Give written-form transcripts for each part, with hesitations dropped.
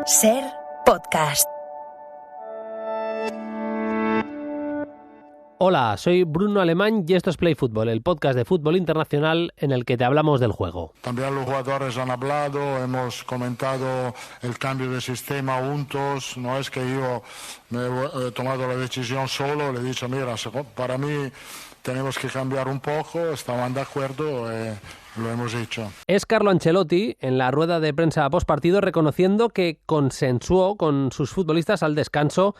Ser Podcast. Hola, soy Bruno Alemán y esto es Play Fútbol, el podcast de fútbol internacional en el que te hablamos del juego. También los jugadores han hablado, hemos comentado el cambio de sistema juntos. No es que yo me he tomado la decisión solo, le he dicho, mira, para mí tenemos que cambiar un poco, estaban de acuerdo, lo hemos hecho. Es Carlo Ancelotti en la rueda de prensa postpartido reconociendo que consensuó con sus futbolistas al descanso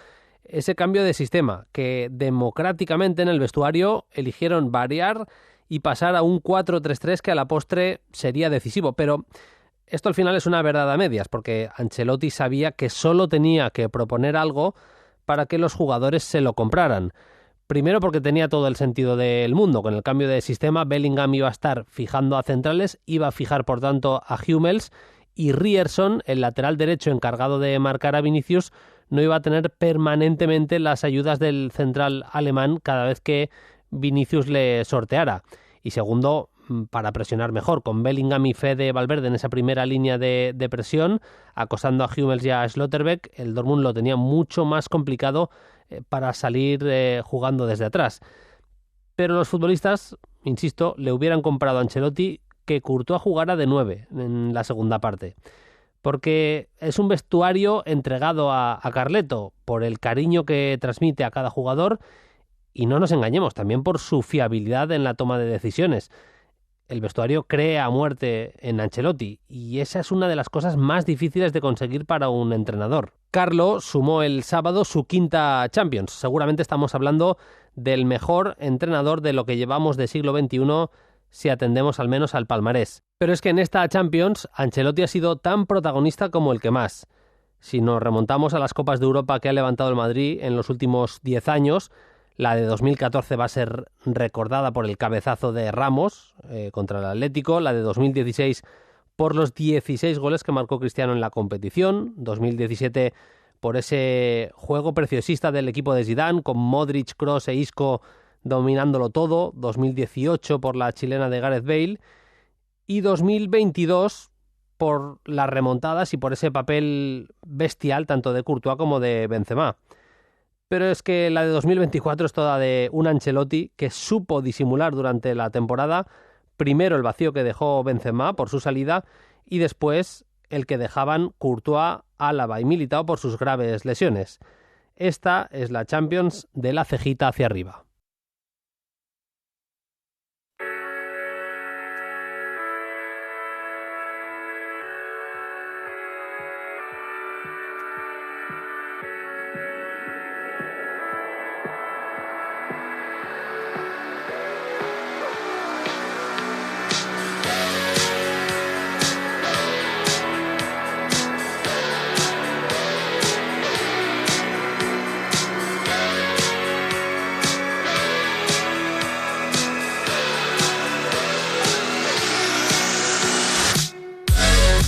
ese cambio de sistema, que democráticamente en el vestuario eligieron variar y pasar a un 4-3-3 que a la postre sería decisivo. Pero esto al final es una verdad a medias, porque Ancelotti sabía que solo tenía que proponer algo para que los jugadores se lo compraran. Primero porque tenía todo el sentido del mundo. Con el cambio de sistema, Bellingham iba a estar fijando a centrales, iba a fijar por tanto a Hummels, y Ryerson, el lateral derecho encargado de marcar a Vinicius, no iba a tener permanentemente las ayudas del central alemán cada vez que Vinicius le sorteara. Y segundo, para presionar mejor, con Bellingham y Fede Valverde en esa primera línea de presión, acosando a Hummels y a Schlotterbeck, el Dortmund lo tenía mucho más complicado para salir jugando desde atrás. Pero los futbolistas, insisto, le hubieran comprado a Ancelotti que Courtois jugara de 9 en la segunda parte. Porque es un vestuario entregado a Carleto por el cariño que transmite a cada jugador y no nos engañemos, también por su fiabilidad en la toma de decisiones. El vestuario cree a muerte en Ancelotti y esa es una de las cosas más difíciles de conseguir para un entrenador. Carlo sumó el sábado su quinta Champions. Seguramente estamos hablando del mejor entrenador de lo que llevamos de siglo XXI si atendemos al menos al palmarés. Pero es que en esta Champions Ancelotti ha sido tan protagonista como el que más. Si nos remontamos a las Copas de Europa que ha levantado el Madrid en los últimos 10 años, la de 2014 va a ser recordada por el cabezazo de Ramos contra el Atlético, la de 2016 por los 16 goles que marcó Cristiano en la competición, 2017 por ese juego preciosista del equipo de Zidane con Modric, Kroos e Isco dominándolo todo, 2018 por la chilena de Gareth Bale y 2022 por las remontadas y por ese papel bestial tanto de Courtois como de Benzema. Pero es que la de 2024 es toda de un Ancelotti que supo disimular durante la temporada primero el vacío que dejó Benzema por su salida y después el que dejaban Courtois, Álava y Militao por sus graves lesiones. Esta es la Champions de la cejita hacia arriba.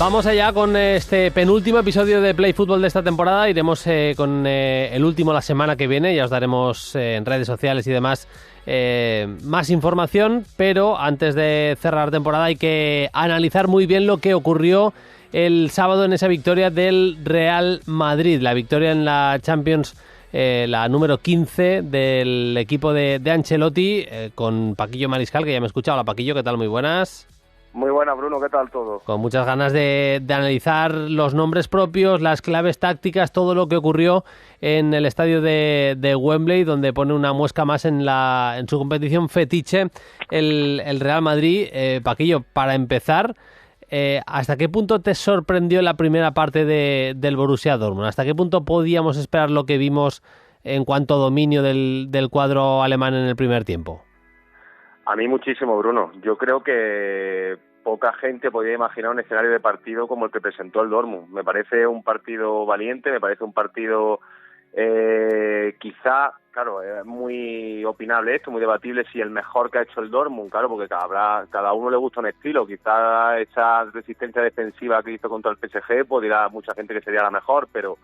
Vamos allá con este penúltimo episodio de Play Fútbol de esta temporada. Iremos con el último la semana que viene. Ya os daremos en redes sociales y demás más información. Pero antes de cerrar la temporada hay que analizar muy bien lo que ocurrió el sábado en esa victoria del Real Madrid. La victoria en la Champions, la número 15 del equipo de Ancelotti, con Paquillo Mariscal, que ya me he escuchado. Hola Paquillo, ¿qué tal? Muy buenas. Muy buena, Bruno, ¿qué tal todo? Con muchas ganas de analizar los nombres propios, las claves tácticas, todo lo que ocurrió en el estadio de Wembley, donde pone una muesca más en su competición fetiche el Real Madrid. Paquillo, para empezar, ¿hasta qué punto te sorprendió la primera parte del Borussia Dortmund? ¿Hasta qué punto podíamos esperar lo que vimos en cuanto a dominio del cuadro alemán en el primer tiempo? A mí muchísimo, Bruno. Yo creo que poca gente podía imaginar un escenario de partido como el que presentó el Dortmund. Me parece un partido valiente, me parece un partido quizá, claro, es muy opinable esto, muy debatible si el mejor que ha hecho el Dortmund, claro, porque cada uno le gusta un estilo. Quizá esa resistencia defensiva que hizo contra el PSG, pues dirá mucha gente que sería la mejor, pero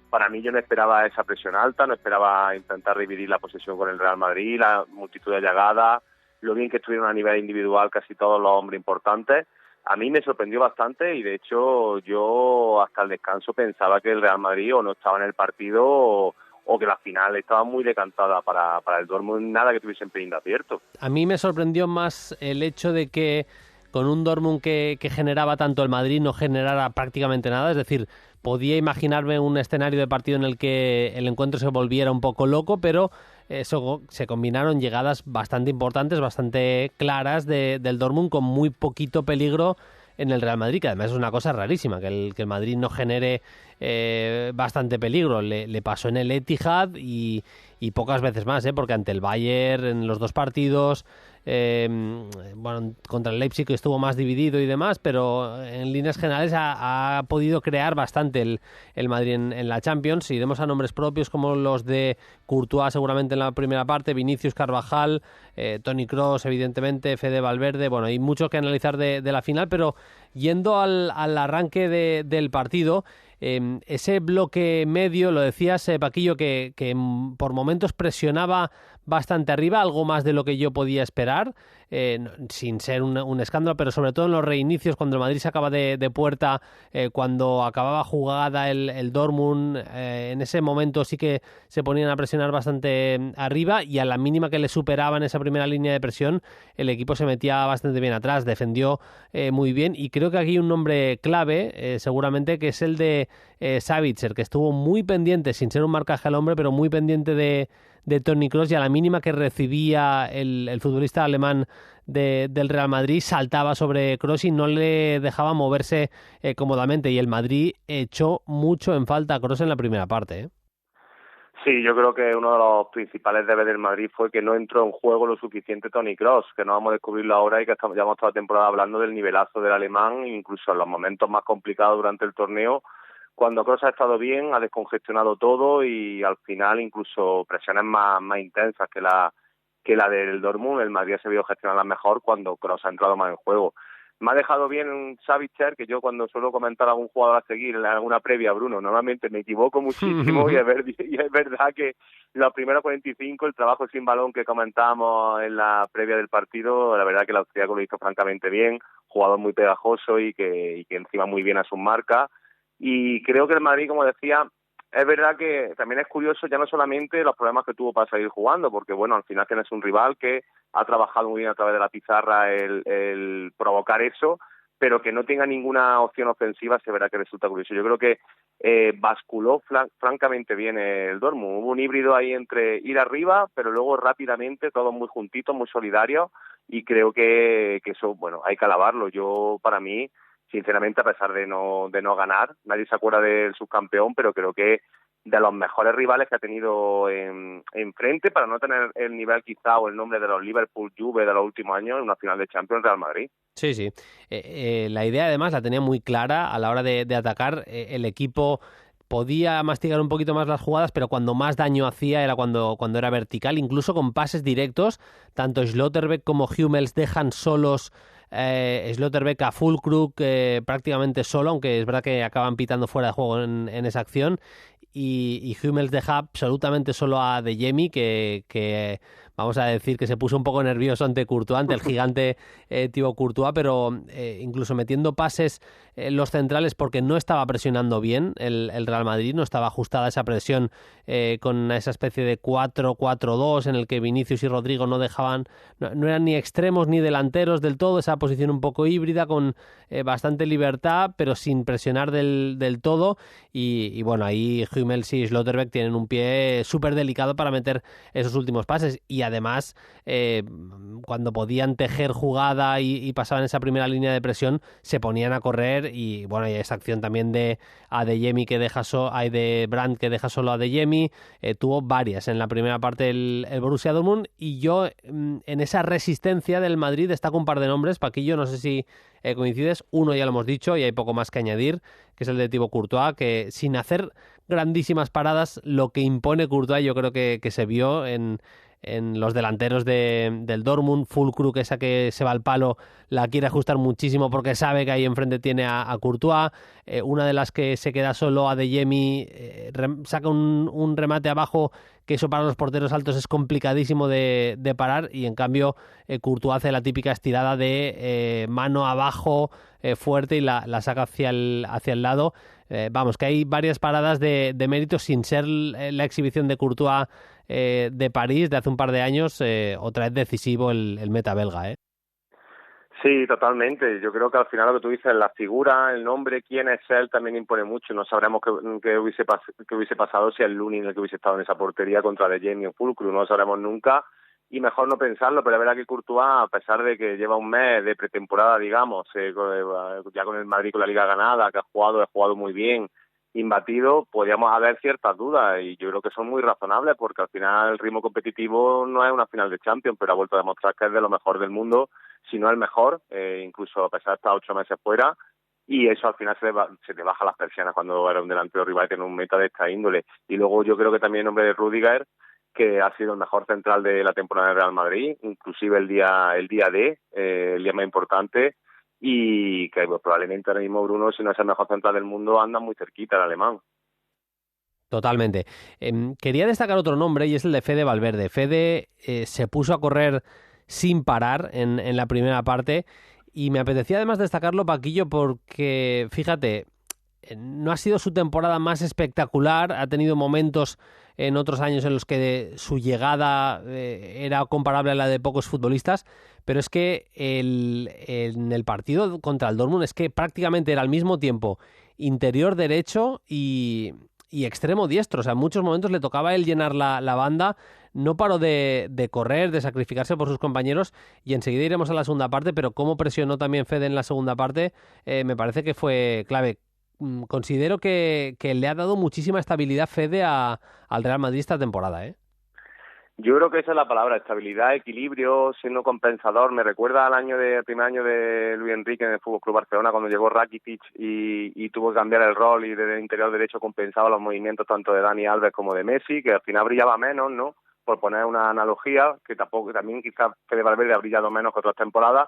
para mí yo no esperaba esa presión alta, no esperaba intentar dividir la posesión con el Real Madrid, la multitud de llegadas, lo bien que estuvieron a nivel individual casi todos los hombres importantes. a mí me sorprendió bastante y de hecho yo hasta el descanso pensaba que el Real Madrid o no estaba en el partido o que la final estaba muy decantada para el Dortmund, nada que tuviesen pelín de abierto. A mí me sorprendió más el hecho de que con un Dortmund que generaba tanto, el Madrid no generara prácticamente nada, es decir, podía imaginarme un escenario de partido en el que el encuentro se volviera un poco loco, pero eso se combinaron llegadas bastante importantes, bastante claras del Dortmund con muy poquito peligro en el Real Madrid, que además es una cosa rarísima, que el Madrid no genere bastante peligro. Le pasó en el Etihad y pocas veces más, porque ante el Bayern en los dos partidos, contra el Leipzig estuvo más dividido y demás, pero en líneas generales ha podido crear bastante el Madrid en la Champions. Iremos a nombres propios como los de Courtois seguramente en la primera parte, Vinicius, Carvajal, Toni Kroos evidentemente, Fede Valverde. Bueno, hay mucho que analizar de la final, pero yendo al arranque del partido, ese bloque medio, lo decías, Paquillo, que por momentos presionaba bastante arriba, algo más de lo que yo podía esperar, sin ser un escándalo, pero sobre todo en los reinicios, cuando el Madrid se acaba de puerta, cuando acababa jugada el Dortmund, en ese momento sí que se ponían a presionar bastante arriba, y a la mínima que le superaban esa primera línea de presión, el equipo se metía bastante bien atrás, defendió muy bien, y creo que aquí hay un nombre clave, seguramente, que es el de Savitzer, que estuvo muy pendiente, sin ser un marcaje al hombre, pero muy pendiente de Toni Kroos, y a la mínima que recibía el futbolista alemán del Real Madrid saltaba sobre Kroos y no le dejaba moverse cómodamente, y el Madrid echó mucho en falta a Kroos en la primera parte. Sí, yo creo que uno de los principales deberes del Madrid fue que no entró en juego lo suficiente Toni Kroos, que no vamos a descubrirlo ahora y que llevamos toda la temporada hablando del nivelazo del alemán, incluso en los momentos más complicados durante el torneo. Cuando Kroos ha estado bien, ha descongestionado todo y al final incluso presiones más intensas que la del Dortmund, el Madrid se vio gestionarla mejor cuando Kroos ha entrado más en juego. Me ha dejado bien Savitzer, que yo cuando suelo comentar a algún jugador a seguir en alguna previa, Bruno, normalmente me equivoco muchísimo y es verdad que los primeros 45, el trabajo sin balón que comentábamos en la previa del partido, la verdad que el austríaco lo hizo francamente bien, jugador muy pegajoso y que encima muy bien a sus marcas. Y creo que el Madrid, como decía, es verdad que también es curioso ya no solamente los problemas que tuvo para seguir jugando, porque bueno, al final tienes un rival que ha trabajado muy bien a través de la pizarra el provocar eso, pero que no tenga ninguna opción ofensiva, se verá que resulta curioso. Yo creo que basculó francamente bien el Dortmund. Hubo un híbrido ahí entre ir arriba, pero luego rápidamente, todos muy juntitos, muy solidarios, y creo que eso, bueno, hay que alabarlo. Yo, para mí, sinceramente, a pesar de no ganar, nadie se acuerda del subcampeón, pero creo que de los mejores rivales que ha tenido enfrente, para no tener el nivel quizá o el nombre de los Liverpool, Juve de los últimos años, en una final de Champions, Real Madrid. Sí. La idea además la tenía muy clara a la hora de atacar. El equipo podía mastigar un poquito más las jugadas, pero cuando más daño hacía era cuando era vertical, incluso con pases directos. Tanto Schlotterbeck como Hummels dejan solos Schlotterbeck a Füllkrug prácticamente solo, aunque es verdad que acaban pitando fuera de juego en esa acción, y Hummels deja absolutamente solo a De Jemi, que vamos a decir que se puso un poco nervioso ante Courtois, ante el gigante Thibaut Courtois, pero incluso metiendo pases los centrales, porque no estaba presionando bien el Real Madrid, no estaba ajustada esa presión con esa especie de 4-4-2 en el que Vinicius y Rodrigo no eran ni extremos ni delanteros del todo, esa posición un poco híbrida con bastante libertad, pero sin presionar del todo, y bueno, ahí Hummels y Schlotterbeck tienen un pie súper delicado para meter esos últimos pases, y además cuando podían tejer jugada y pasaban esa primera línea de presión, se ponían a correr, y bueno, y esa acción también de Adeyemi de Brandt que deja solo a Adeyemi, tuvo varias en la primera parte el Borussia Dortmund, y yo en esa resistencia del Madrid destaco un par de nombres, Paquillo, no sé si coincides. Uno ya lo hemos dicho y hay poco más que añadir, que es el de Thibaut Courtois, que sin hacer grandísimas paradas, lo que impone Courtois yo creo que se vio en los delanteros del Dortmund. Füllkrug, esa que se va al palo, la quiere ajustar muchísimo porque sabe que ahí enfrente tiene a Courtois. Una de las que se queda solo, Adeyemi, saca un remate abajo, que eso para los porteros altos es complicadísimo de parar, y en cambio Courtois hace la típica estirada de mano abajo fuerte y la saca hacia el lado. Vamos, que hay varias paradas de mérito, sin ser la exhibición de Courtois de París de hace un par de años, otra vez decisivo el meta belga, ¿eh? Sí, totalmente. Yo creo que al final lo que tú dices, la figura, el nombre, quién es él, también impone mucho. No sabremos qué hubiese pasado si el Lunin el que hubiese estado en esa portería contra Adeyemi o Füllkrug, no lo sabremos nunca, y mejor no pensarlo, pero es verdad que Courtois, a pesar de que lleva un mes de pretemporada, digamos, ya con el Madrid con la Liga ganada, que ha jugado muy bien, imbatido, podríamos haber ciertas dudas, y yo creo que son muy razonables, porque al final el ritmo competitivo no es una final de Champions, pero ha vuelto a demostrar que es de lo mejor del mundo, si no el mejor, incluso a pesar de estar 8 meses fuera, y eso al final se te baja las persianas cuando era un delantero rival y tiene un meta de esta índole. Y luego yo creo que también el nombre de Rüdiger, que ha sido el mejor central de la temporada del Real Madrid, inclusive el día D, el día más importante, y que pues, probablemente ahora mismo Bruno, si no es el mejor central del mundo, anda muy cerquita el alemán. Totalmente. Quería destacar otro nombre, y es el de Fede Valverde. Fede se puso a correr sin parar en la primera parte, y me apetecía además destacarlo, Paquillo, porque, fíjate, no ha sido su temporada más espectacular, ha tenido momentos en otros años en los que su llegada era comparable a la de pocos futbolistas, pero es que en el partido contra el Dortmund es que prácticamente era al mismo tiempo interior derecho y extremo diestro. O sea, en muchos momentos le tocaba a él llenar la banda. No paró de correr, de sacrificarse por sus compañeros, y enseguida iremos a la segunda parte, pero cómo presionó también Fede en la segunda parte, me parece que fue clave. Considero que le ha dado muchísima estabilidad Fede al Real Madrid esta temporada, ¿eh? Yo creo que esa es la palabra, estabilidad, equilibrio, siendo compensador. Me recuerda al primer año de Luis Enrique en el FC Barcelona, cuando llegó Rakitic y tuvo que cambiar el rol, y desde el interior derecho compensaba los movimientos tanto de Dani Alves como de Messi, que al final brillaba menos, ¿no? Por poner una analogía, que también quizás Fede Valverde ha brillado menos que otras temporadas,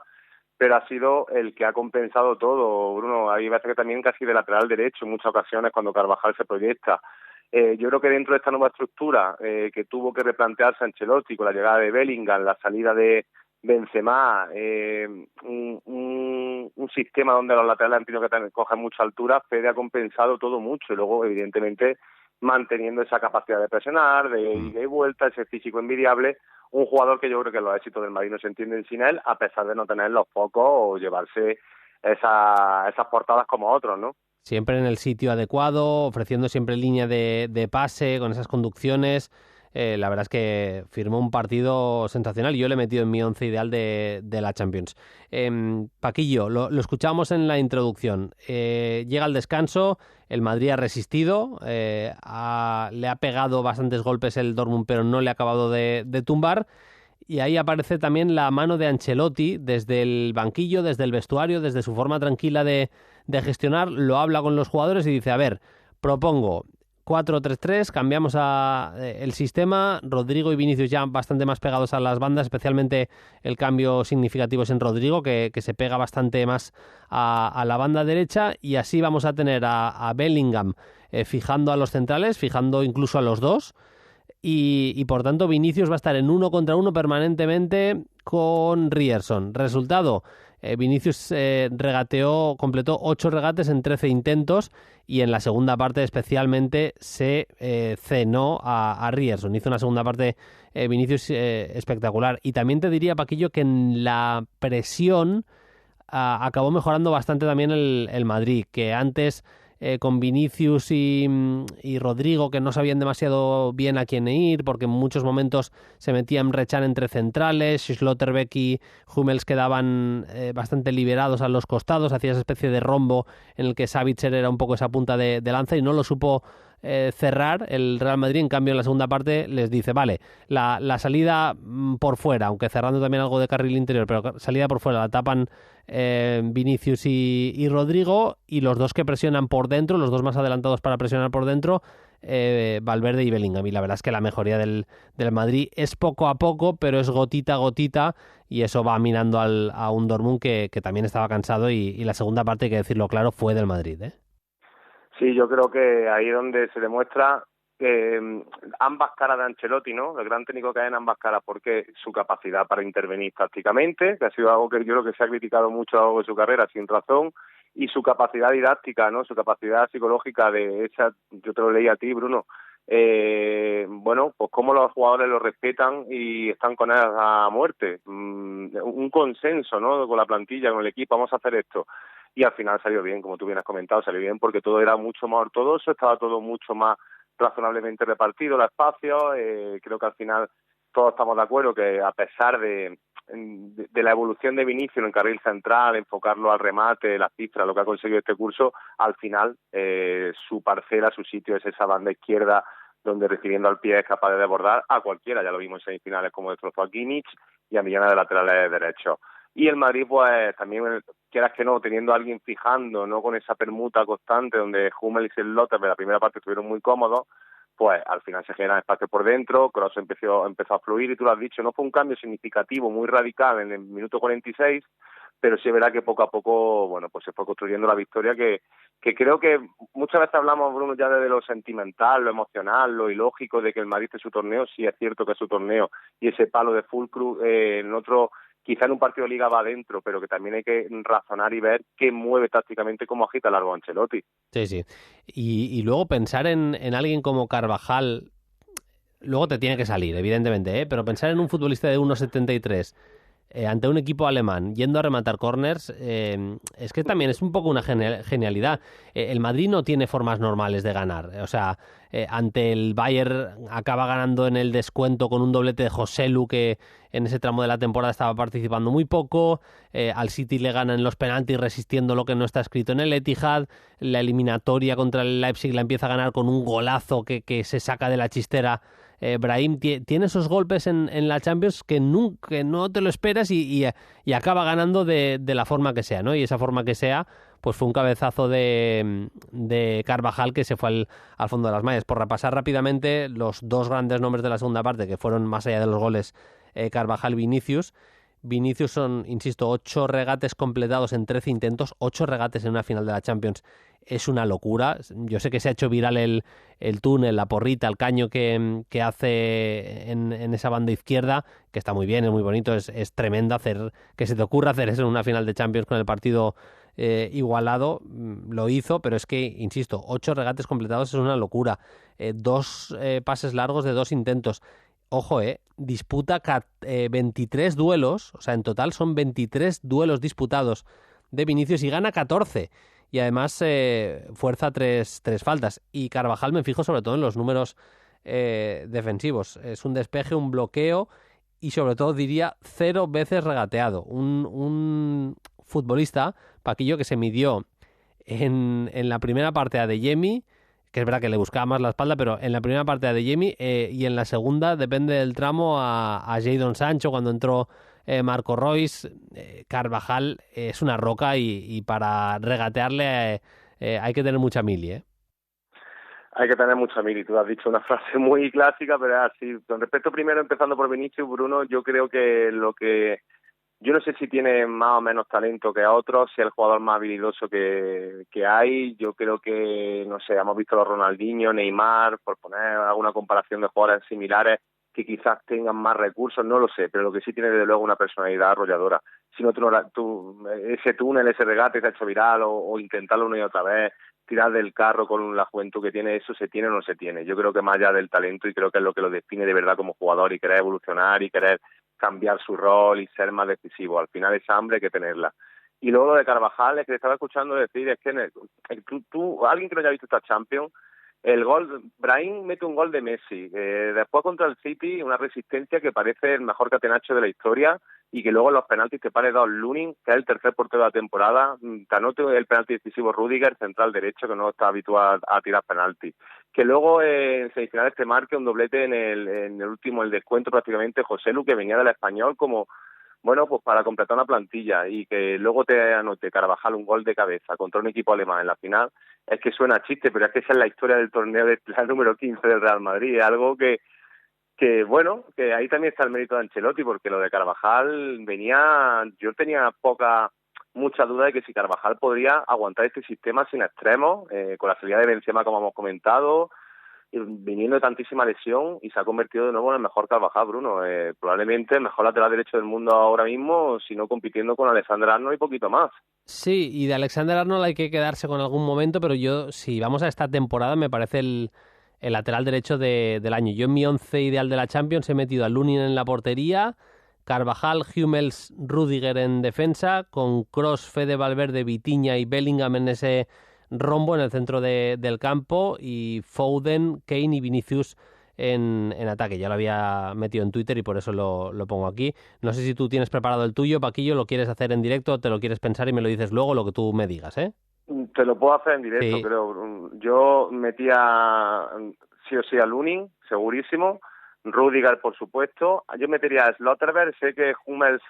pero ha sido el que ha compensado todo, Bruno. Hay veces que también casi de lateral derecho, en muchas ocasiones cuando Carvajal se proyecta. Yo creo que dentro de esta nueva estructura que tuvo que replantearse Ancelotti con la llegada de Bellingham, la salida de Benzema, un sistema donde los laterales han tenido que coger mucha altura, Fede ha compensado todo mucho, y luego evidentemente manteniendo esa capacidad de presionar, de ida y vuelta, ese físico envidiable, un jugador que yo creo que los éxitos del Madrid no se entienden sin él, a pesar de no tener los focos o llevarse esas portadas como otros, ¿no? Siempre en el sitio adecuado, ofreciendo siempre línea de pase, con esas conducciones. La verdad es que firmó un partido sensacional, y yo le he metido en mi once ideal de la Champions. Paquillo, lo escuchamos en la introducción. Llega el descanso, el Madrid ha resistido, le ha pegado bastantes golpes el Dortmund, pero no le ha acabado de tumbar. Y ahí aparece también la mano de Ancelotti desde el banquillo, desde el vestuario, desde su forma tranquila de gestionar. Lo habla con los jugadores y dice: a ver, propongo 4-3-3, cambiamos el sistema, Rodrigo y Vinicius ya bastante más pegados a las bandas, especialmente el cambio significativo es en Rodrigo, que se pega bastante más a la banda derecha, y así vamos a tener a Bellingham fijando a los centrales, fijando incluso a los dos, y por tanto Vinicius va a estar en 1 contra 1 permanentemente con Ryerson. Resultado: Vinicius completó 8 regates en 13 intentos, y en la segunda parte especialmente se cenó a Ryerson. Hizo una segunda parte Vinicius espectacular. Y también te diría, Paquillo, que en la presión acabó mejorando bastante también el Madrid, que antes con Vinicius y Rodrigo, que no sabían demasiado bien a quién ir, porque en muchos momentos se metían Rechan entre centrales, Schlotterbeck y Hummels quedaban bastante liberados a los costados, hacía esa especie de rombo en el que Savitzer era un poco esa punta de lanza, y no lo supo cerrar el Real Madrid. En cambio, en la segunda parte les dice, vale, la salida por fuera, aunque cerrando también algo de carril interior, pero salida por fuera la tapan Vinicius y Rodrigo, y los dos que presionan por dentro, los dos más adelantados para presionar por dentro, Valverde y Bellingham. Y la verdad es que la mejoría del Madrid es poco a poco, pero es gotita a gotita, y eso va minando a un Dortmund que también estaba cansado, y la segunda parte, hay que decirlo claro, fue del Madrid, ¿eh? Sí, yo creo que ahí es donde se demuestra ambas caras de Ancelotti, ¿no? El gran técnico que hay en ambas caras, porque su capacidad para intervenir tácticamente, que ha sido algo que yo creo que se ha criticado mucho a lo largo de su carrera, sin razón, y su capacidad didáctica, ¿no? Su capacidad psicológica de esa, yo te lo leí a ti, Bruno, bueno, pues cómo los jugadores lo respetan y están con él a muerte. Un consenso, ¿no? Con la plantilla, con el equipo, vamos a hacer esto. Y al final salió bien, como tú bien has comentado, salió bien porque todo era mucho más ortodoxo, estaba todo mucho más razonablemente repartido, los espacios. Creo que al final todos estamos de acuerdo que a pesar de la evolución de Vinicius en el carril central, enfocarlo al remate, las cifras, lo que ha conseguido este curso, al final su parcela, su sitio es esa banda izquierda, donde recibiendo al pie es capaz de desbordar a cualquiera. Ya lo vimos en semifinales como destrozó a Kimmich y a millones de laterales derechos. Y el Madrid, pues también, quieras que no, teniendo a alguien fijando, no con esa permuta constante donde Hummels y López en la primera parte estuvieron muy cómodos, pues al final se generan espacios por dentro, Kroos empezó a fluir, y tú lo has dicho, no fue un cambio significativo, muy radical en el minuto 46, pero sí es verdad que poco a poco, bueno, pues se fue construyendo la victoria que creo que muchas veces hablamos, Bruno, ya de lo sentimental, lo emocional, lo ilógico de que el Madrid es su torneo. Sí es cierto que es su torneo, y ese palo de Fulcrum en otro, quizá en un partido de Liga va adentro, pero que también hay que razonar y ver qué mueve tácticamente, cómo agita largo Ancelotti. Sí, sí. Y luego pensar en alguien como Carvajal, luego te tiene que salir, evidentemente, ¿eh? Pero pensar en un futbolista de 1,73 ante un equipo alemán yendo a rematar córners, es que también es un poco una genialidad. El Madrid no tiene formas normales de ganar. O sea, ante el Bayern acaba ganando en el descuento con un doblete de Joselu, que en ese tramo de la temporada estaba participando muy poco. Al City le gana en los penaltis resistiendo lo que no está escrito en el Etihad. La eliminatoria contra el Leipzig la empieza a ganar con un golazo que se saca de la chistera. Brahim tiene esos golpes en la Champions que no te lo esperas, y acaba ganando de la forma que sea, ¿no? Y esa forma que sea, pues fue un cabezazo de Carvajal que se fue al fondo de las mallas. Por repasar rápidamente los dos grandes nombres de la segunda parte, que fueron más allá de los goles, Carvajal, Vinicius. Vinicius son, insisto, 8 regates completados en 13 intentos, 8 regates en una final de la Champions. Es una locura. Yo sé que se ha hecho viral el túnel, la porrita, el caño que hace en esa banda izquierda, que está muy bien, es muy bonito, es tremendo que se te ocurra hacer eso en una final de Champions con el partido igualado. Lo hizo, pero es que, insisto, 8 regates completados es una locura. 2 pases largos de 2 intentos. Ojo, disputa 23 duelos, o sea, en total son 23 duelos disputados de Vinicius y gana 14. Y además fuerza 3 faltas. Y Carvajal, me fijo sobre todo en los números defensivos. Es un despeje, un bloqueo y sobre todo diría 0 veces regateado. Un futbolista, Paquillo, que se midió en la primera parte a Adeyemi, que es verdad que le buscaba más la espalda, pero en la primera parte a Adeyemi, y en la segunda, depende del tramo, a Jadon Sancho cuando entró Marco Reus. Carvajal es una roca, y para regatearle hay que tener mucha mili, ¿eh? Hay que tener mucha mili. Tú has dicho una frase muy clásica, pero es así. Con respecto, primero, empezando por Vinicius, Bruno, yo creo que yo no sé si tiene más o menos talento que otros, si es el jugador más habilidoso que hay. Yo creo que, no sé, hemos visto a los Ronaldinho, Neymar, por poner alguna comparación de jugadores similares que quizás tengan más recursos, no lo sé, pero lo que sí tiene desde luego una personalidad arrolladora. Si no, ese túnel, ese regate se ha hecho viral, o intentarlo una y otra vez, tirar del carro con la juventud que tiene, ¿eso se tiene o no se tiene? Yo creo que más allá del talento, y creo que es lo que lo define de verdad como jugador, y querer evolucionar y querer cambiar su rol y ser más decisivo. Al final esa hambre hay que tenerla. Y luego lo de Carvajal, es que te estaba escuchando decir, es que alguien que no haya visto esta Champions, El gol, Brahim mete un gol de Messi, después contra el City, una resistencia que parece el mejor catenacho de la historia, y que luego en los penaltis te pare dos Lunin, que es el tercer portero de la temporada, te anote el penalti decisivo Rüdiger, central derecho, que no está habituado a tirar penaltis. Que luego en semifinales te marque un doblete en el último, el descuento prácticamente, Joselu, que venía del Español como, bueno, pues para completar una plantilla, y que luego te anote Carvajal un gol de cabeza contra un equipo alemán en la final. Es que suena chiste, pero es que esa es la historia del torneo de la número 15 del Real Madrid, algo que bueno, que ahí también está el mérito de Ancelotti, porque lo de Carvajal yo tenía mucha duda de que si Carvajal podría aguantar este sistema sin extremos, con la salida de Benzema, como hemos comentado, viniendo de tantísima lesión, y se ha convertido de nuevo en el mejor Carvajal, Bruno, probablemente el mejor lateral derecho del mundo ahora mismo, si no compitiendo con Alexander-Arnold y poquito más. Sí, y de Alexander-Arnold hay que quedarse con algún momento, pero yo, si vamos a esta temporada, me parece el lateral derecho del año. Yo en mi 11 ideal de la Champions he metido a Lunin en la portería, Carvajal, Hummels, Rüdiger en defensa, con Kroos, Fede Valverde, Vitinha y Bellingham en ese rombo en el centro del campo, y Foden, Kane y Vinicius en ataque. Ya lo había metido en Twitter y por eso lo pongo aquí. No sé si tú tienes preparado el tuyo, Paquillo, lo quieres hacer en directo, te lo quieres pensar y me lo dices luego, lo que tú me digas, ¿eh? Te lo puedo hacer en directo, sí. Creo. Yo metía sí o sí a Lunin, segurísimo. Rüdiger, por supuesto. Yo metería a Slotterberg. Sé que Hummels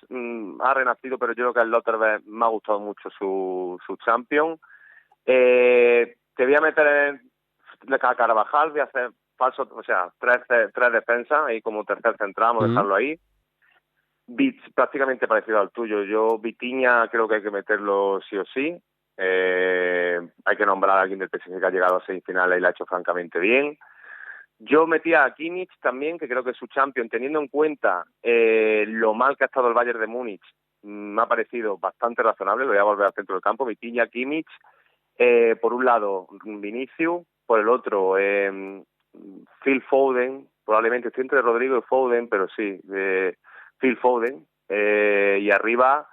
ha renacido, pero yo creo que a Slotterberg me ha gustado mucho su Champions. Te voy a meter a Carvajal, voy a hacer falso, o sea, tres defensas, ahí como tercer central, vamos a dejarlo ahí. Prácticamente parecido al tuyo. Yo, Vitinha, creo que hay que meterlo sí o sí. Hay que nombrar a alguien del PSG que ha llegado a semifinales y la ha hecho francamente bien. Yo metía a Kimmich también, que creo que es su champion, teniendo en cuenta lo mal que ha estado el Bayern de Múnich, me ha parecido bastante razonable. Lo voy a volver al centro del campo. Vitinha, Kimmich, por un lado Vinicius, por el otro Phil Foden, probablemente estoy entre Rodrigo y Foden, pero sí, Phil Foden, y arriba.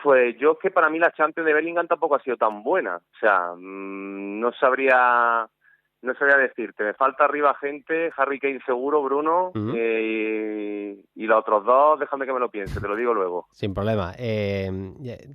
Pues yo, es que para mí la Champions de Bellingham tampoco ha sido tan buena. O sea, no sabría decirte. Me falta arriba gente, Harry Kane seguro, Bruno, y los otros dos, déjame que me lo piense, te lo digo luego. Sin problema. Te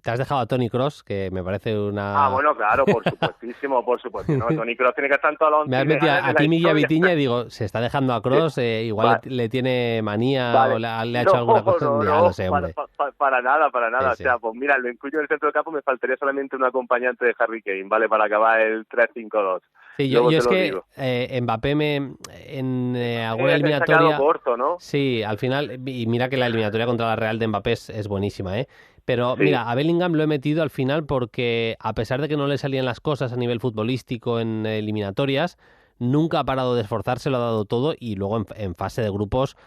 has dejado a Toni Kroos, que me parece una... Ah, bueno, claro, por supuestísimo. ¿No? Toni Kroos tiene que estar en todos los 11. Me has metido a Kimmich y a Vitinha y digo, se está dejando a Kroos, igual vale. Le tiene manía, vale. O le ha hecho alguna cosa. No, ya lo sé, hombre. Para nada. Sí. O sea, pues mira, lo incluyo en el centro del campo, me faltaría solamente un acompañante de Harry Kane, ¿vale? Para acabar el 3-5-2. Sí, yo es que Mbappé en alguna eliminatoria... corto, ¿no? Sí, al final, y mira que la eliminatoria contra la Real de Mbappé es buenísima, ¿eh? Pero sí. Mira, a Bellingham lo he metido al final porque, a pesar de que no le salían las cosas a nivel futbolístico en eliminatorias, nunca ha parado de esforzarse, lo ha dado todo, y luego en fase de grupos,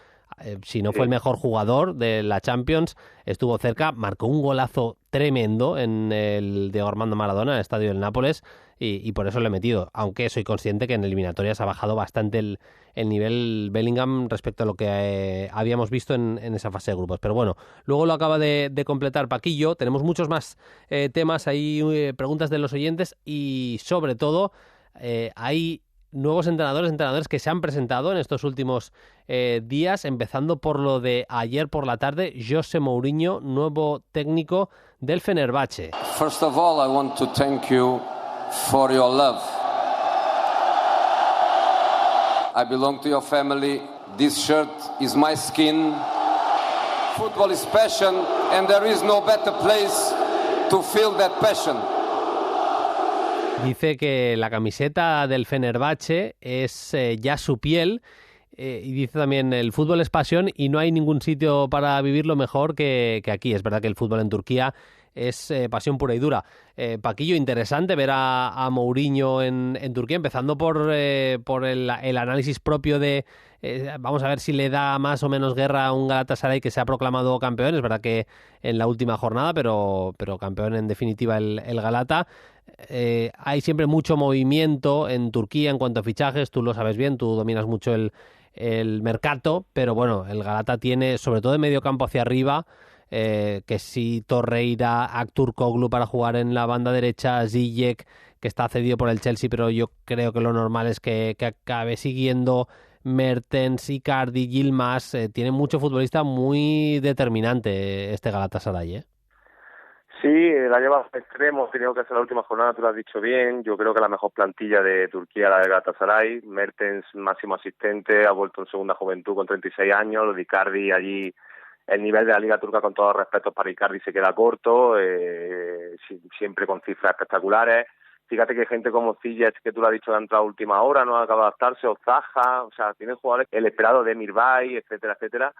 si no fue el mejor jugador de la Champions, estuvo cerca, marcó un golazo tremendo en el de Armando Maradona, en el estadio del Nápoles, y por eso lo he metido, aunque soy consciente que en eliminatorias ha bajado bastante el nivel Bellingham respecto a lo que habíamos visto en esa fase de grupos. Pero bueno, luego lo acaba de completar Paquillo. Tenemos muchos más temas, hay preguntas de los oyentes, y sobre todo hay nuevos entrenadores que se han presentado en estos últimos días, empezando por lo de ayer por la tarde, José Mourinho, nuevo técnico del Fenerbahce. First of all, I want to thank you for your love. I belong to your family. This shirt is my skin. Football is passion, and there is no better place to feel that passion. Dice que la camiseta del Fenerbahce es ya su piel, y dice también el fútbol es pasión y no hay ningún sitio para vivirlo mejor que aquí. Es verdad que el fútbol en Turquía es pasión pura y dura. Paquillo, interesante ver a Mourinho en Turquía, empezando por el análisis propio de... vamos a ver si le da más o menos guerra a un Galatasaray que se ha proclamado campeón. Es verdad que en la última jornada, pero campeón en definitiva el Galata. Hay siempre mucho movimiento en Turquía en cuanto a fichajes, tú lo sabes bien, tú dominas mucho el mercado, pero bueno, el Galata tiene, sobre todo de medio campo hacia arriba, que si Torreira, Aktürkoğlu para jugar en la banda derecha, Ziyech, está cedido por el Chelsea, pero yo creo que lo normal es que acabe siguiendo Mertens, Icardi, Yilmaz. Tiene mucho futbolista muy determinante este Galatasaray, ¿eh? Sí, la lleva a extremo, ha tenido que hacer la última jornada, tú lo has dicho bien. Yo creo que la mejor plantilla de Turquía la de Galatasaray. Mertens, máximo asistente, ha vuelto en segunda juventud con 36 años. Lo de Icardi allí, el nivel de la Liga Turca, con todos los respetos para Icardi, se queda corto, siempre con cifras espectaculares. Fíjate que gente como Ziyech, que tú lo has dicho, ha entrado a última hora, no ha acabado de adaptarse, o Zaha, o sea, tienen jugadores, el esperado de Demirbay, etcétera, etcétera.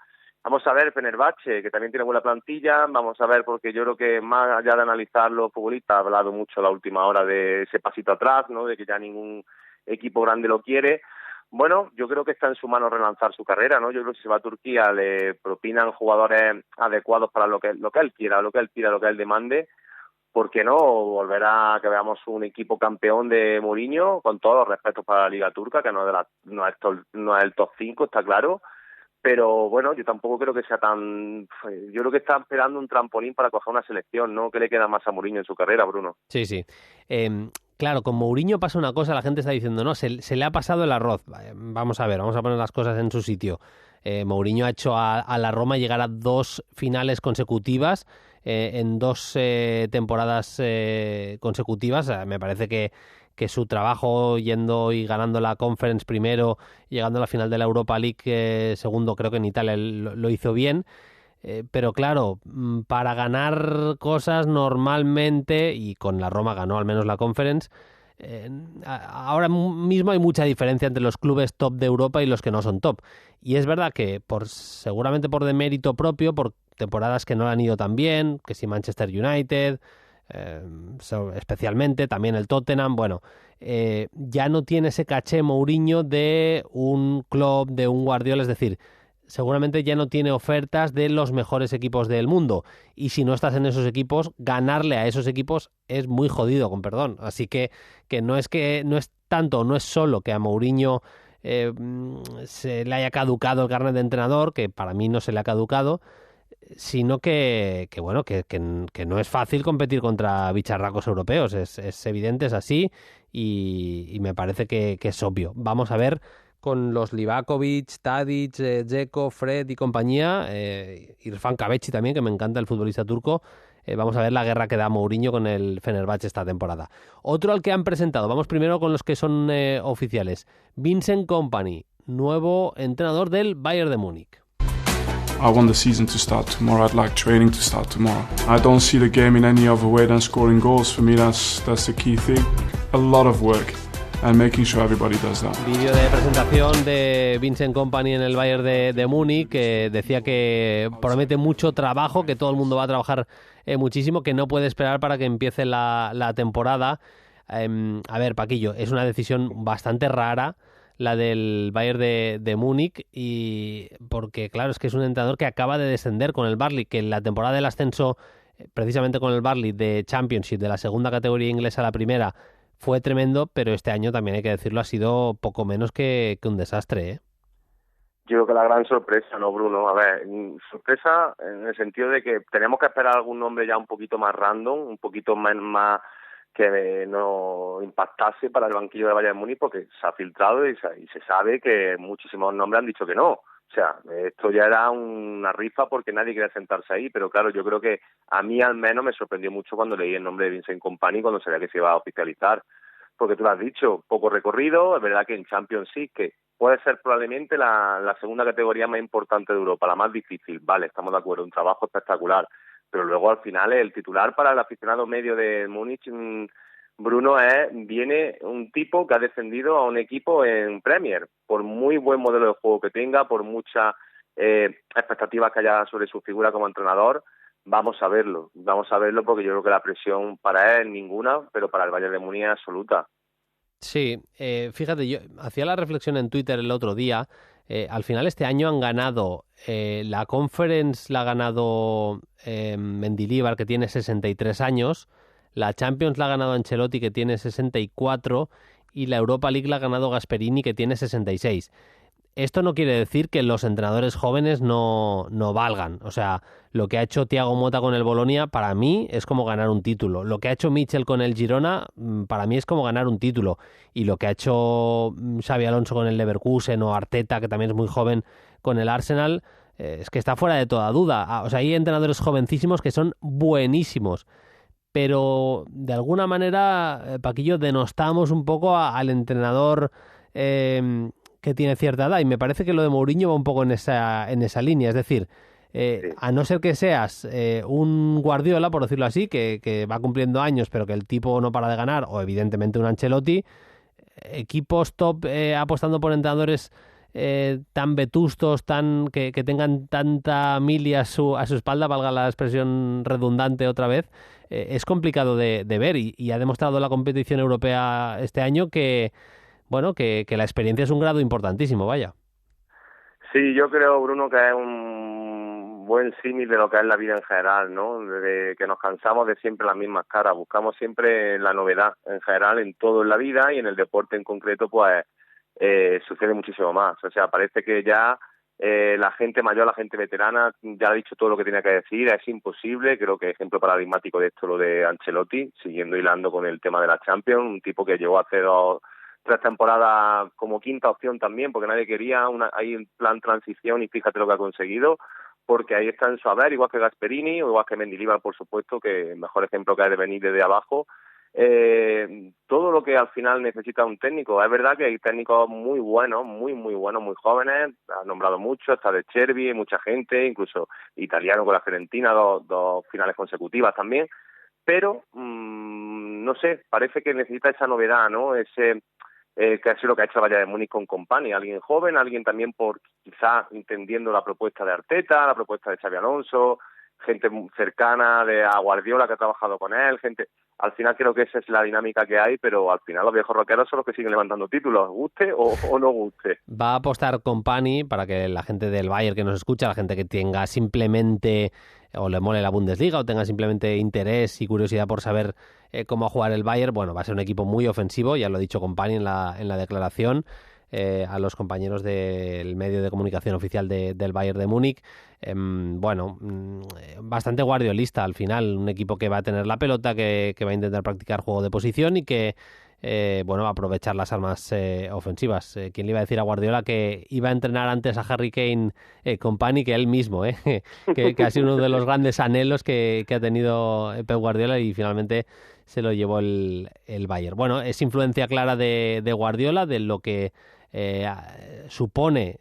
Vamos a ver Fenerbahce, que también tiene buena plantilla, vamos a ver, porque yo creo que más allá de analizar los futbolistas, ha hablado mucho la última hora de ese pasito atrás, ¿no? De que ya ningún equipo grande lo quiere. Bueno, yo creo que está en su mano relanzar su carrera, ¿no? Yo creo que si se va a Turquía le propinan jugadores adecuados para lo que él quiera, lo que él pida, lo que él demande. ¿Por qué no volver a que veamos un equipo campeón de Mourinho, con todos los respetos para la Liga Turca, que no es el top 5, está claro? Pero bueno, yo tampoco creo que sea tan... Yo creo que está esperando un trampolín para coger una selección, ¿no? ¿Qué le queda más a Mourinho en su carrera, Bruno? Sí, sí. Claro, con Mourinho pasa una cosa, la gente está diciendo, no, se le ha pasado el arroz. Vamos a ver, vamos a poner las cosas en su sitio. Mourinho ha hecho a la Roma llegar a 2 finales consecutivas en 2 temporadas consecutivas. Me parece que su trabajo yendo y ganando la Conference primero, llegando a la final de la Europa League segundo, creo que en Italia lo hizo bien. Pero claro, para ganar cosas normalmente, y con la Roma ganó al menos la Conference, ahora mismo hay mucha diferencia entre los clubes top de Europa y los que no son top. Y es verdad que seguramente por demérito propio, por temporadas que no le han ido tan bien, que si Manchester United, especialmente, también el Tottenham, bueno, ya no tiene ese caché Mourinho de un Klopp, de un Guardiola, es decir, seguramente ya no tiene ofertas de los mejores equipos del mundo, y si no estás en esos equipos, ganarle a esos equipos es muy jodido, con perdón. Así que no es tanto, no es solo que a Mourinho se le haya caducado el carnet de entrenador, que para mí no se le ha caducado, sino que no es fácil competir contra bicharracos europeos. Es evidente, es así, y me parece que es obvio. Vamos a ver con los Livakovic, Tadic, Dzeko, Fred y compañía, Irfan Kahveci también, que me encanta el futbolista turco. Vamos a ver la guerra que da Mourinho con el Fenerbahce esta temporada. Otro al que han presentado, vamos primero con los que son oficiales. Vincent Kompany, nuevo entrenador del Bayern de Múnich. I want the season to start tomorrow. I'd like training to start tomorrow. I don't see the game in any other way than scoring goals. For me, that's the key thing. A lot of work and making sure everybody does that. Vídeo de presentación de Vincent Kompany en el Bayern de Múnich, que decía que promete mucho trabajo, que todo el mundo va a trabajar muchísimo, que no puede esperar para que empiece la temporada. A ver, Paquillo, es una decisión bastante rara la del Bayern de Múnich, y porque claro, es que es un entrenador que acaba de descender con el Burnley, que en la temporada del ascenso, precisamente con el Burnley de Championship, de la segunda categoría inglesa a la primera, fue tremendo, pero este año también hay que decirlo, ha sido poco menos que un desastre, ¿eh? Yo creo que la gran sorpresa, ¿no, Bruno? A ver, sorpresa en el sentido de que tenemos que esperar algún nombre ya un poquito más random, un poquito más que no impactase para el banquillo de Bayern Múnich, porque se ha filtrado y se sabe que muchísimos nombres han dicho que no. O sea, esto ya era una rifa porque nadie quería sentarse ahí, pero claro, yo creo que a mí al menos me sorprendió mucho cuando leí el nombre de Vincent Kompany, cuando sabía que se iba a oficializar, porque tú lo has dicho, poco recorrido. Es verdad que en Champions League, que puede ser probablemente la segunda categoría más importante de Europa, la más difícil, vale, estamos de acuerdo, un trabajo espectacular, pero luego al final el titular para el aficionado medio de Múnich, Bruno, viene un tipo que ha defendido a un equipo en Premier, por muy buen modelo de juego que tenga, por muchas expectativas que haya sobre su figura como entrenador. Vamos a verlo porque yo creo que la presión para él es ninguna, pero para el Bayern de Múnich es absoluta. Sí, fíjate, yo hacía la reflexión en Twitter el otro día. Al final este año han ganado la Conference, la ha ganado Mendilibar, que tiene 63 años, la Champions la ha ganado Ancelotti, que tiene 64, y la Europa League la ha ganado Gasperini, que tiene 66. Esto no quiere decir que los entrenadores jóvenes no valgan. O sea, lo que ha hecho Thiago Motta con el Bolonia, para mí, es como ganar un título. Lo que ha hecho Michel con el Girona, para mí es como ganar un título. Y lo que ha hecho Xabi Alonso con el Leverkusen o Arteta, que también es muy joven, con el Arsenal, es que está fuera de toda duda. O sea, hay entrenadores jovencísimos que son buenísimos. Pero, de alguna manera, Paquillo, denostamos un poco al entrenador que tiene cierta edad, y me parece que lo de Mourinho va un poco en esa línea, es decir, a no ser que seas un Guardiola, por decirlo así, que va cumpliendo años pero que el tipo no para de ganar, o evidentemente un Ancelotti, equipos top apostando por entrenadores tan vetustos, que tengan tanta mili a su espalda, valga la expresión redundante otra vez, es complicado de ver, y ha demostrado la competición europea este año que la experiencia es un grado importantísimo, vaya. Sí, yo creo, Bruno, que es un buen símil de lo que es la vida en general, ¿no? De que nos cansamos de siempre las mismas caras, buscamos siempre la novedad en general en todo en la vida, y en el deporte en concreto pues sucede muchísimo más. O sea, parece que ya la gente mayor, la gente veterana ya ha dicho todo lo que tenía que decir, es imposible. Creo que ejemplo paradigmático de esto lo de Ancelotti, siguiendo hilando con el tema de la Champions, un tipo que llegó hace 3 temporadas como quinta opción también, porque nadie quería, hay un plan transición, y fíjate lo que ha conseguido, porque ahí está en su haber, igual que Gasperini o igual que Mendilibar, por supuesto, que el mejor ejemplo que hay de venir desde abajo. Todo lo que al final necesita un técnico. Es verdad que hay técnicos muy buenos, muy buenos, muy jóvenes, ha nombrado mucho, está de Chervi, mucha gente, incluso italiano con la Fiorentina, dos finales consecutivas también, pero no sé, parece que necesita esa novedad, ¿no? Ese que ha sido lo que ha hecho el Bayern de Múnich con Kompany, alguien joven, alguien también por quizás entendiendo la propuesta de Arteta, la propuesta de Xabi Alonso, gente cercana a Guardiola que ha trabajado con él, gente. Al final creo que esa es la dinámica que hay, pero al final los viejos rockeros son los que siguen levantando títulos, guste o no guste. Va a apostar Kompany para que la gente del Bayern que nos escucha, la gente que tenga simplemente o le mole la Bundesliga o tenga simplemente interés y curiosidad por saber cómo va a jugar el Bayern, bueno, va a ser un equipo muy ofensivo, ya lo ha dicho Kompany en la declaración a los compañeros del medio de comunicación oficial del Bayern de Múnich. Bastante guardiolista al final, un equipo que va a tener la pelota, que va a intentar practicar juego de posición y que va a aprovechar las armas ofensivas. ¿Quién le iba a decir a Guardiola que iba a entrenar antes a Harry Kane Kompany que él mismo? Que ha sido uno de los grandes anhelos que ha tenido Pep Guardiola, y finalmente se lo llevó el Bayern. Bueno, es influencia clara de Guardiola, de lo que supone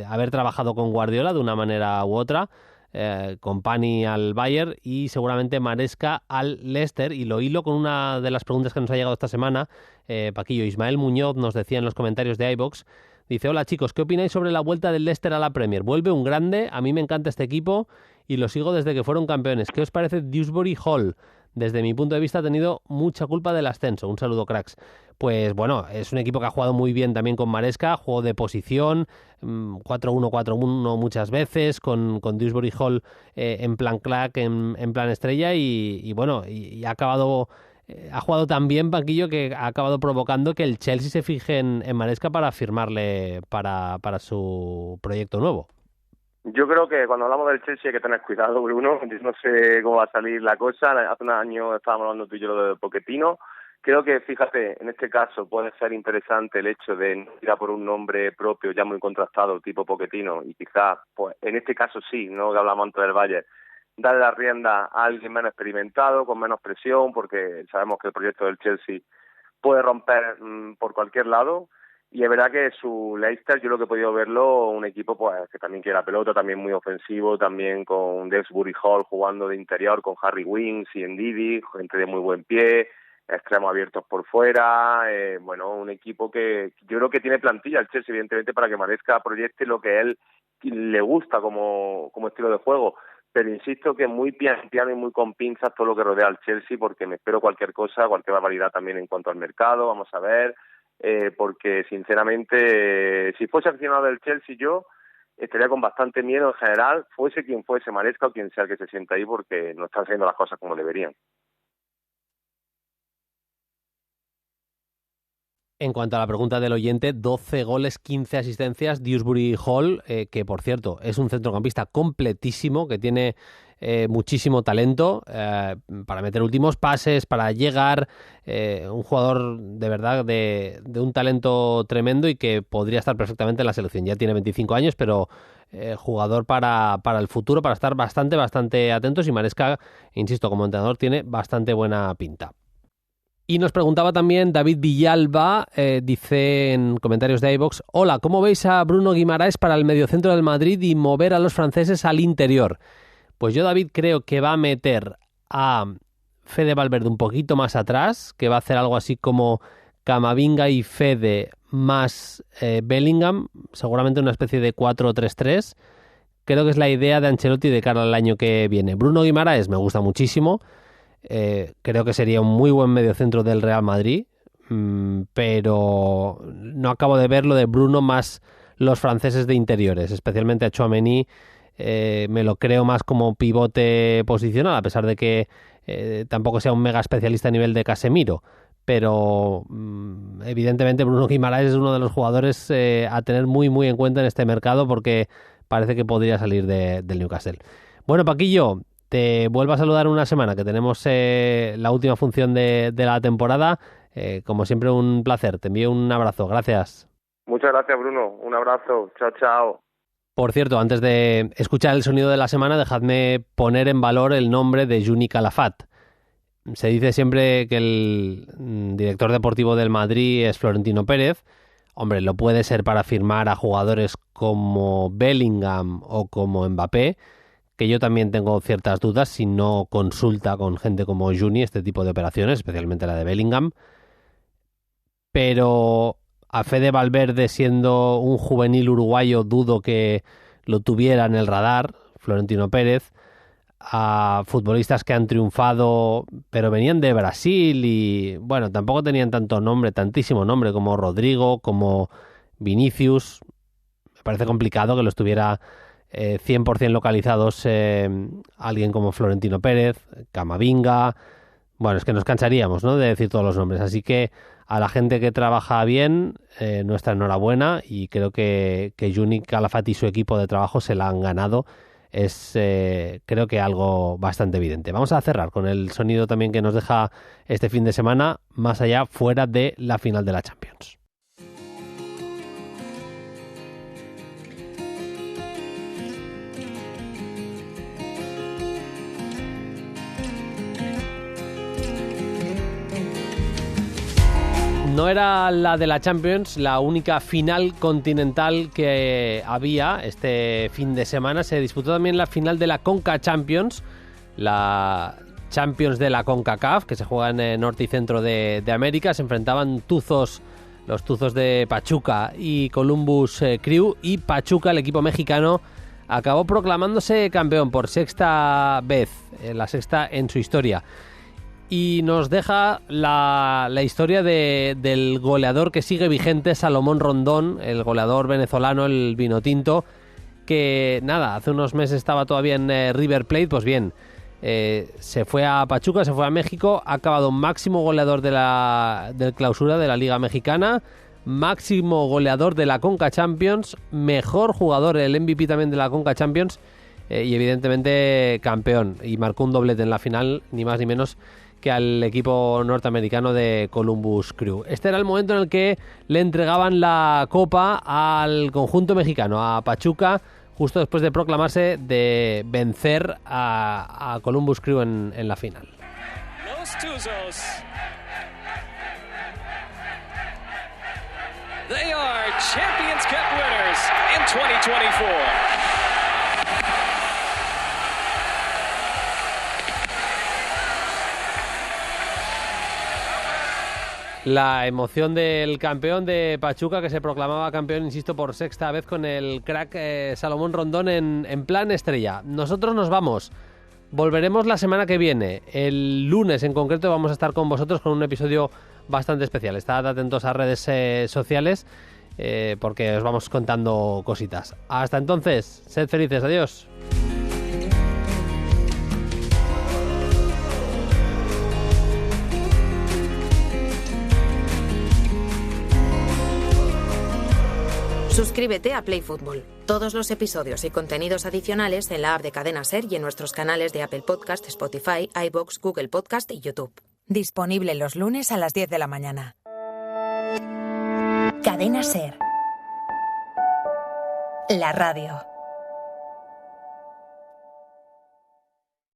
haber trabajado con Guardiola de una manera u otra. Kompany al Bayern y seguramente Maresca al Leicester, y lo hilo con una de las preguntas que nos ha llegado esta semana. Paquillo, Ismael Muñoz nos decía en los comentarios de iVoox, dice: hola chicos, ¿qué opináis sobre la vuelta del Leicester a la Premier? Vuelve un grande, a mí me encanta este equipo y lo sigo desde que fueron campeones. ¿Qué os parece Dewsbury Hall? Desde mi punto de vista ha tenido mucha culpa del ascenso. Un saludo, cracks. Pues bueno, es un equipo que ha jugado muy bien también con Maresca, juego de posición, 4-1, 4-1 muchas veces, con Dewsbury Hall en plan crack, en plan estrella, y ha acabado, ha jugado tan bien, Paquillo, que ha acabado provocando que el Chelsea se fije en Maresca para firmarle para su proyecto nuevo. Yo creo que cuando hablamos del Chelsea hay que tener cuidado, Bruno. No sé cómo va a salir la cosa. Hace unos años estábamos hablando tú y yo de Pochettino. Creo que, fíjate, en este caso puede ser interesante el hecho de no ir a por un nombre propio ya muy contrastado, tipo Pochettino, y quizás, pues en este caso sí, no que hablamos antes del Bayern, darle la rienda a alguien menos experimentado, con menos presión, porque sabemos que el proyecto del Chelsea puede romper por cualquier lado. Y es verdad que su Leicester, yo lo que he podido verlo, un equipo pues que también quiere la pelota, también muy ofensivo, también con Dewsbury Hall jugando de interior, con Harry Winks y Ndidi, gente de muy buen pie, extremos abiertos por fuera, un equipo que yo creo que tiene plantilla el Chelsea, evidentemente, para que Maresca proyecte lo que a él le gusta como estilo de juego. Pero insisto que muy piano y muy con pinzas todo lo que rodea al Chelsea, porque me espero cualquier cosa, cualquier barbaridad también en cuanto al mercado, vamos a ver. Porque sinceramente si fuese aficionado del Chelsea yo estaría con bastante miedo en general, fuese quien fuese, Maresca o quien sea el que se sienta ahí, porque no están haciendo las cosas como deberían. En cuanto a la pregunta del oyente, 12 goles, 15 asistencias, Dewsbury Hall, que por cierto es un centrocampista completísimo, que tiene muchísimo talento para meter últimos pases, para llegar, un jugador de verdad de un talento tremendo y que podría estar perfectamente en la selección. Ya tiene 25 años, pero jugador para el futuro, para estar bastante atentos, y Maresca, insisto, como entrenador tiene bastante buena pinta. Y nos preguntaba también David Villalba, dice en comentarios de iVox: hola, ¿cómo veis a Bruno Guimaraes para el mediocentro del Madrid y mover a los franceses al interior? Pues yo, David, creo que va a meter a Fede Valverde un poquito más atrás, que va a hacer algo así como Camavinga y Fede más Bellingham, seguramente una especie de 4-3-3. Creo que es la idea de Ancelotti de cara al año que viene. Bruno Guimaraes me gusta muchísimo. Creo que sería un muy buen mediocentro del Real Madrid, pero no acabo de ver lo de Bruno más los franceses de interiores, especialmente a Tchouaméni. Me lo creo más como pivote posicional, a pesar de que tampoco sea un mega especialista a nivel de Casemiro, pero evidentemente Bruno Guimaraes es uno de los jugadores a tener muy en cuenta en este mercado, porque parece que podría salir del Newcastle. Bueno, Paquillo, te vuelvo a saludar una semana, que tenemos la última función de la temporada. Como siempre, un placer. Te envío un abrazo. Gracias. Muchas gracias, Bruno. Un abrazo. Chao, chao. Por cierto, antes de escuchar el sonido de la semana, dejadme poner en valor el nombre de Juni Calafat. Se dice siempre que el director deportivo del Madrid es Florentino Pérez. Hombre, lo puede ser para firmar a jugadores como Bellingham o como Mbappé, que yo también tengo ciertas dudas si no consulta con gente como Juni este tipo de operaciones, especialmente la de Bellingham. Pero a Fede Valverde, siendo un juvenil uruguayo, dudo que lo tuviera en el radar Florentino Pérez. A futbolistas que han triunfado pero venían de Brasil y bueno, tampoco tenían tantísimo nombre, como Rodrigo, como Vinicius. Me parece complicado que los tuviera 100% localizados alguien como Florentino Pérez, Camavinga. Bueno, es que nos cansaríamos, ¿no?, de decir todos los nombres. Así que a la gente que trabaja bien, nuestra enhorabuena, y creo que Juni Calafat y su equipo de trabajo se la han ganado. Es creo que algo bastante evidente. Vamos a cerrar con el sonido también que nos deja este fin de semana, más allá, fuera de la final de la Champions. No era la de la Champions la única final continental que había este fin de semana. Se disputó también la final de la Conca Champions, la Champions de la CONCACAF, que se juega en el norte y centro de América. Se enfrentaban los tuzos de Pachuca y Columbus Crew, y Pachuca, el equipo mexicano, acabó proclamándose campeón por sexta vez, la sexta en su historia. Y nos deja la historia del goleador que sigue vigente, Salomón Rondón, el goleador venezolano, el vinotinto, que nada, hace unos meses estaba todavía en River Plate. Pues bien, se fue a Pachuca, se fue a México, ha acabado máximo goleador del clausura de la Liga Mexicana, máximo goleador de la Conca Champions, mejor jugador, el MVP también de la Conca Champions, y evidentemente campeón, y marcó un doblete en la final, ni más ni menos que al equipo norteamericano de Columbus Crew. Este era el momento en el que le entregaban la copa al conjunto mexicano, a Pachuca, justo después de proclamarse, de vencer a Columbus Crew en la final. Los Tuzos. They are Champions Cup winners in 2024. La emoción del campeón de Pachuca, que se proclamaba campeón, insisto, por sexta vez, con el crack Salomón Rondón en plan estrella. Nosotros nos vamos. Volveremos la semana que viene. El lunes en concreto vamos a estar con vosotros con un episodio bastante especial. Estad atentos a redes sociales porque os vamos contando cositas. Hasta entonces, sed felices. Adiós. Suscríbete a Play Fútbol. Todos los episodios y contenidos adicionales en la app de Cadena Ser y en nuestros canales de Apple Podcast, Spotify, iVoox, Google Podcast y YouTube. Disponible los lunes a las 10 de la mañana. Cadena Ser. La radio.